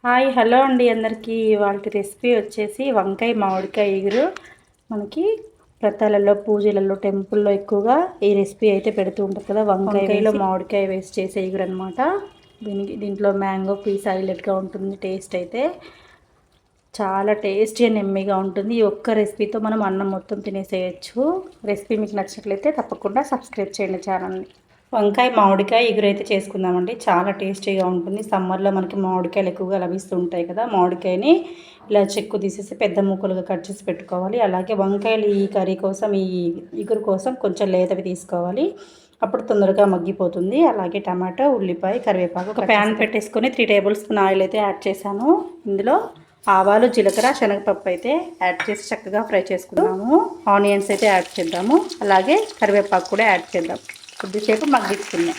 Hi hello అండి అందరికీ. వాళ్ళ రెసిపీ వచ్చేసి వంకాయ మామిడికాయ ఇగురు. మనకి వ్రతాలలో పూజలలో టెంపుల్లో ఎక్కువగా ఈ రెసిపీ అయితే పెడుతూ ఉంటారు కదా. వంకాయలో మామిడికాయ వేసి చేసే ఇగురు అనమాట. దీంట్లో మ్యాంగో పీస్ హైలైట్గా ఉంటుంది. టేస్ట్ అయితే చాలా టేస్టీ అండ్ ఎమ్మీగా ఉంటుంది. ఈ ఒక్క రెసిపీతో మనం అన్నం మొత్తం తినేసేయచ్చు. రెసిపీ మీకు నచ్చినట్లయితే తప్పకుండా సబ్స్క్రైబ్ చేయండి ఛానల్ని. వంకాయ మామిడికాయ ఇగురైతే చేసుకుందామండి. చాలా టేస్టీగా ఉంటుంది. సమ్మర్లో మనకి మామిడికాయలు ఎక్కువగా లభిస్తూ ఉంటాయి కదా. మామిడికాయని ఇలా చెక్కు తీసేసి పెద్ద ముక్కలుగా కట్ చేసి పెట్టుకోవాలి. అలాగే వంకాయలు ఈ కర్రీ కోసం, ఈ ఇగురు కోసం కొంచెం లేతవి తీసుకోవాలి. అప్పుడు తొందరగా మగ్గిపోతుంది. అలాగే టమాటో, ఉల్లిపాయ, కరివేపాకు ఒక ప్యాన్ పెట్టేసుకొని 3 టేబుల్ స్పూన్ ఆయిల్ అయితే యాడ్ చేశాను. ఇందులో ఆవాలు, జీలకర్ర, శనగపప్పు అయితే యాడ్ చేసి చక్కగా ఫ్రై చేసుకున్నాము. ఆనియన్స్ అయితే యాడ్ చేద్దాము. అలాగే కరివేపాకు కూడా యాడ్ చేద్దాం. కొద్దిసేపు మగ్గించుకున్నాం.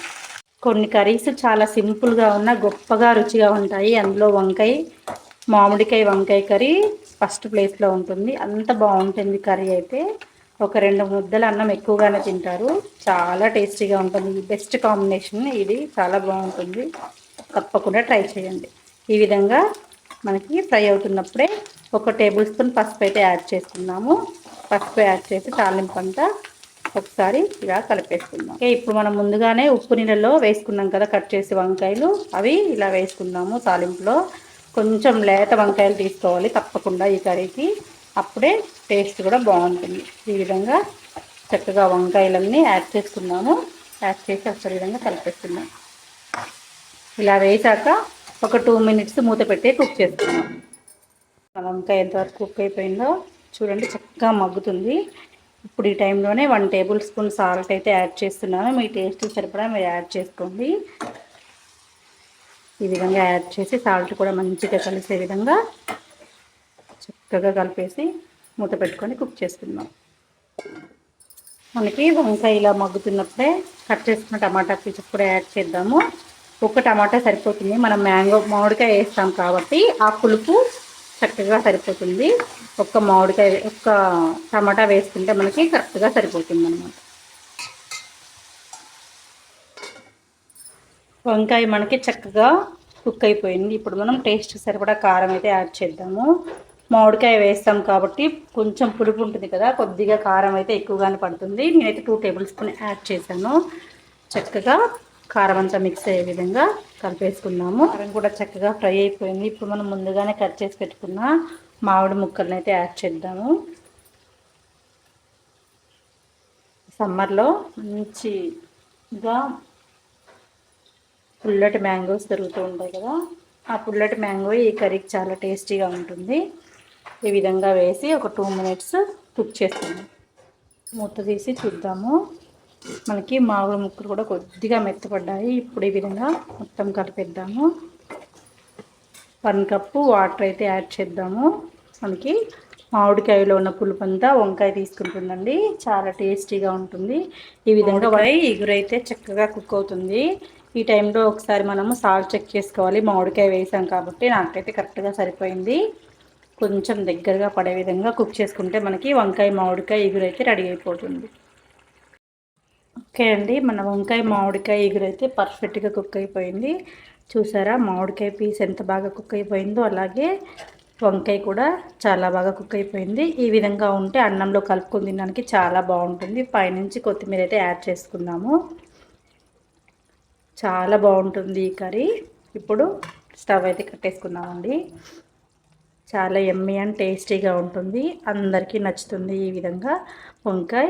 కొన్ని కర్రీస్ చాలా సింపుల్గా ఉన్న గొప్పగా రుచిగా ఉంటాయి. అందులో వంకాయ కర్రీ ఫస్ట్ ప్లేస్లో ఉంటుంది. అంత బాగుంటుంది కర్రీ అయితే. ఒక 2 ముద్దల అన్నం ఎక్కువగానే తింటారు. చాలా టేస్టీగా ఉంటుంది. బెస్ట్ కాంబినేషన్ ఇది. చాలా బాగుంటుంది. తప్పకుండా ట్రై చేయండి. ఈ విధంగా మనకి ఫ్రై అవుతున్నప్పుడే 1 టేబుల్ స్పూన్ పసుపు అయితే యాడ్ చేసుకున్నాము. పసుపు యాడ్ చేసి తాలింపంతా ఒకసారి ఇలా కలిపేసుకుందాం. ఇప్పుడు మనం ముందుగానే ఉప్పు నీళ్ళలో వేసుకున్నాం కదా కట్ చేసి వంకాయలు, అవి ఇలా వేసుకుందాము. తాలింపులో కొంచెం లేత వంకాయలు తీసుకోవాలి తప్పకుండా ఈ కర్రీకి. అప్పుడే టేస్ట్ కూడా బాగుంటుంది. ఈ విధంగా చక్కగా వంకాయలన్నీ యాడ్ చేసుకున్నాము. యాడ్ చేసి ఒకసారి విధంగా కలిపేస్తున్నాం. ఇలా వేసాక ఒక 2 మినిట్స్ మూత పెట్టి కుక్ చేసుకున్నాం. వంకాయ ఎంతవరకు కుక్ అయిపోయిందో చూడండి, చక్కగా మగ్గుతుంది. ఇప్పుడు ఈ టైంలోనే 1 టేబుల్ స్పూన్ సాల్ట్ అయితే యాడ్ చేస్తున్నాను. మీ టేస్ట్ సరిపడా మీరు యాడ్ చేసుకోండి. ఈ విధంగా యాడ్ చేసి సాల్ట్ కూడా మంచిగా కలిసే విధంగా చక్కగా కలిపేసి మూత పెట్టుకొని కుక్ చేసుకుందాం. మనకి వంకాయ ఇలా మగ్గుతున్నప్పుడే కట్ చేసుకున్న టమాటా పీసెస్ కూడా యాడ్ చేద్దాము. 1 టమాటా సరిపోతుంది. మనం మామిడికాయ వేస్తాం కాబట్టి ఆ పులుపు చక్కగా సరిపోతుంది. ఒక్క టమాటా వేసుకుంటే మనకి కరెక్ట్గా సరిపోతుంది అన్నమాట. వంకాయ మనకి చక్కగా కుక్ అయిపోయింది. ఇప్పుడు మనం టేస్ట్ సరిపడా కారం అయితే యాడ్ చేద్దాము. మామిడికాయ వేస్తాం కాబట్టి కొంచెం పులుపు ఉంటుంది కదా, కొద్దిగా కారం అయితే ఎక్కువగానే పడుతుంది. నేనైతే 2 టేబుల్ స్పూన్ యాడ్ చేశాను. చక్కగా కారం అంతా మిక్స్ అయ్యే విధంగా కలిపేసుకున్నాము. కారం కూడా చక్కగా ఫ్రై అయిపోయింది. ఇప్పుడు మనం ముందుగానే కట్ చేసి పెట్టుకున్న మామిడి ముక్కలను అయితే యాడ్ చేద్దాము. సమ్మర్లో మంచిగా పుల్లటి మ్యాంగోస్ దొరుకుతూ ఉంటాయి కదా, ఆ పుల్లటి మ్యాంగో ఈ కర్రీకి చాలా టేస్టీగా ఉంటుంది. ఈ విధంగా వేసి ఒక 2 మినిట్స్ కుక్ చేస్తాము. మూత తీసి చూద్దాము. మనకి మామిడి ముక్కలు కూడా కొద్దిగా మెత్తపడ్డాయి. ఇప్పుడు ఈ విధంగా మొత్తం కలిపేద్దాము. 1 కప్పు వాటర్ అయితే యాడ్ చేద్దాము. మనకి మామిడికాయలో ఉన్న పులుపు అంతా వంకాయ తీసుకుంటుందండి. చాలా టేస్టీగా ఉంటుంది. ఈ విధంగా ఇగురు అయితే చక్కగా కుక్ అవుతుంది. ఈ టైంలో ఒకసారి మనము సాల్ట్ చెక్ చేసుకోవాలి. మామిడికాయ వేసాం కాబట్టి నాకైతే కరెక్ట్గా సరిపోయింది. కొంచెం దగ్గరగా పడే విధంగా కుక్ చేసుకుంటే మనకి వంకాయ మామిడికాయ ఇగురు అయితే రెడీ అయిపోతుంది. ఓకే అండి, మన వంకాయ మామిడికాయ ఇగురు అయితే పర్ఫెక్ట్గా కుక్ అయిపోయింది. చూసారా మామిడికాయ పీస్ ఎంత బాగా కుక్ అయిపోయిందో, అలాగే వంకాయ కూడా చాలా బాగా కుక్ అయిపోయింది. ఈ విధంగా ఉంటే అన్నంలో కలుపుకొని తినడానికి చాలా బాగుంటుంది. పైనుంచి కొత్తిమీర అయితే యాడ్ చేసుకుందాము. చాలా బాగుంటుంది ఈ కర్రీ. ఇప్పుడు స్టవ్ అయితే కట్టేసుకుందామండి. చాలా యమ్మీ అండ్ టేస్టీగా ఉంటుంది. అందరికీ నచ్చుతుంది. ఈ విధంగా వంకాయ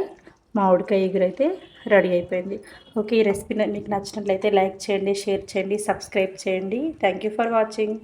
మామిడికాయ ఇగురు అయితే రెడీ అయిపోయింది. ఓకే, ఈ రెసిపీ మీకు నచ్చినట్లయితే లైక్ చేయండి, షేర్ చేయండి, సబ్స్క్రైబ్ చేయండి. Thank you for watching.